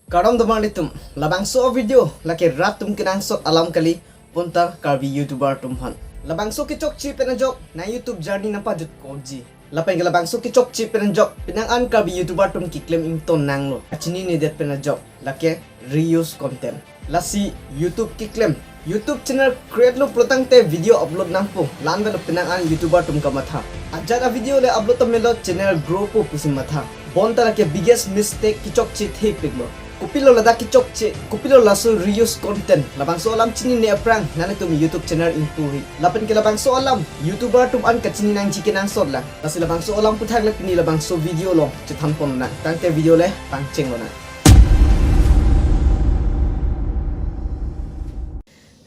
Karam dumanitum labangso video laki ratum kinangsot alam kali puntar karbi YouTuber tumhan. Labangso kicok chi penajok na YouTube journey nampa jut koji. Lapeng labangso kicok chi penajok pinangan karbi YouTuber tum keklem ington nanglo. Chinine det penajok laki Re-use Conte. Lasi YouTube keklem. YouTube channel create lo protang te video upload nampo lan velo pinangan YouTuber tum kamatha. Ajara video le upload tamelo channel grow po pusim matha. Bonta laki biggest mistake kicok chi the piglo. Kupilo lada kicok che, kupilo laso Re-use Conte. Labangso alam chini ne aprang nane tum YouTube channel impuri. Lapen ke labangso alam YouTuber tum an kachini nangji ke nang sot la. Lasi labangso alam puthak le pini labangso video lo chitham pon na. Tangte video le pangcheng lo na.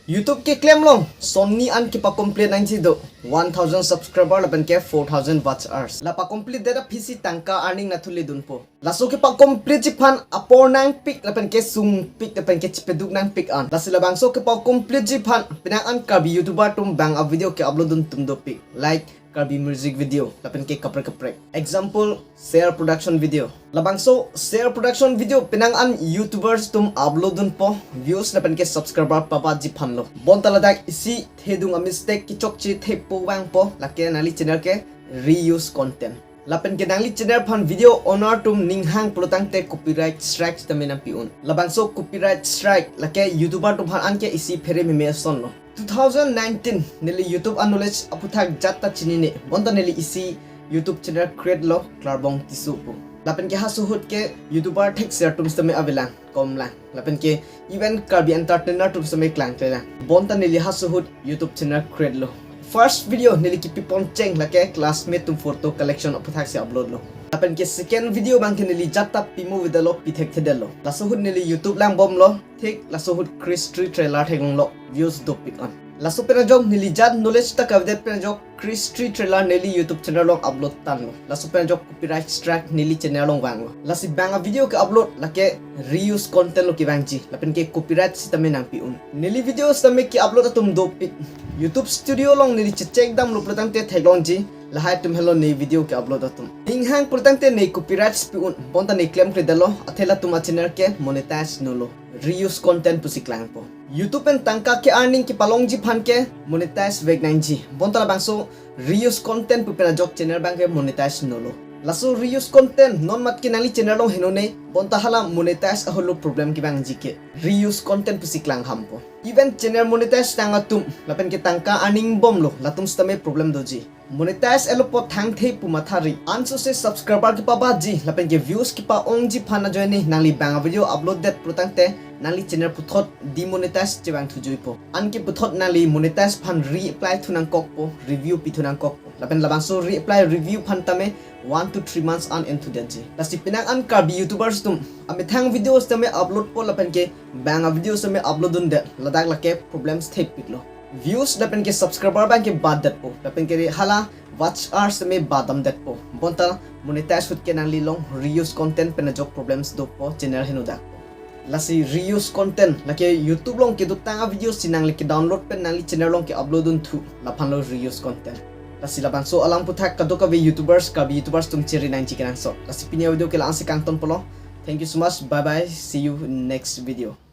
YouTube ke claim long Sony an ki pa complete nang do 1000 subscriber lapan ke 4000 watch hours la pa complete data PC tangka earning na thuli dun po laso ke pa complete ji phan apor nang pick lapan ke sung pick lapan ke chipeduk nang pick an lasi labangso ke pa complete ji phan pinang an karbi YouTuber tum bang a video ke upload dun tum dopik like karbi music video lapan ke kaprek example share production video labangso share production video pinang an YouTubers tum upload dun po views lapan ke subscriber papa ji phan lo bon taladak isi thedung a mistake ki chokchi the po wang po lake nali channel ke Re-use Conte lapan ke nali channel phan video owner tum ninghang protang te copyright strike tamena piun labangso copyright strike lake YouTuber tum phan an ke isi phere me son lo 2019 nili YouTube knowledge aputhak jatta chinine bonta nili isi YouTube channel create lo klarbong tisu po lapen ke hasuhut ke YouTuber thek share tum stame avelang komlang lapen ke event karbi entertainer tum stame klang tela bonta nili hasuhut YouTube channel create lo first video nili ki pipon cheng lake classmate tum photo collection aputhak se upload lo lapen ke second video bang ke nili jatta pimu vidalo pithek thedelo lasuhut nili YouTube lang bom lo thik lasuhut Chris Tree trailer thegong lo views dopik on laso penajok nili jat knowledge ta kavdet penajok Chris Tree trailer nili YouTube channel long upload tan lo laso penajok copyright strike nili channel long wang lo lasi bang a video ke upload lake Re-use Conte lo ki wangji lapen ke copyright sistem nang piun nili video sistem ki upload atum dopik YouTube studio long nili check dam lo protang te thaglong ji lahai tum hello nei video ke upload atum inghang protang te nei copyright piun bonta nei claim kredalo athela tuma channel ke monetize nolo Re-use Content pusiklang po YouTube en tangka ke earning ki palong ji phan ke monetize veg nangji bonta bangso Re-use Content pu pena jok channel bang ke monetize nolo laso Re-use Content non mat ki nali channel long heno ne bonta hala monetize a holo problem ki bang ji ke Re-use Content pusiklang hampo even channel monetize tanga tum lapen ke tangka earning bom lo latum stame problem doji monetize elo po thang thei pu mathari anso se subscriber ki pa ba ji lapen ke views ki pa ong ji phana joini nangli bang video upload that protang te nali channel puthot demonetize chewang thujui po anki puthot nali monetize phan re-apply thunang kok po review pi thunang kok po lapen labangso re-apply review phan tame 1 to 3 months on into that ji lasi pinang an karbi YouTubers tum ame thang videos tame upload po lapen ke bang a videos tame upload dun de ladak lake problems thep piklo views lapen ke subscriber bang ke bad dat po lapen ke hala watch hours tame badam dat po bonta monetize hut ke nangli long Re-use Content penajok problems do po channel henu dak lasi Re-use Content lake YouTube long ke dutanga videos sinang leke download pen nangli channel long ke upload dun thu lapan lo Re-use Content lasi labangso alam puthak kadoka be YouTubers tum cheri nang chikan so lasi pinya video ke lang si kangton polo thank you so much bye bye see you in next video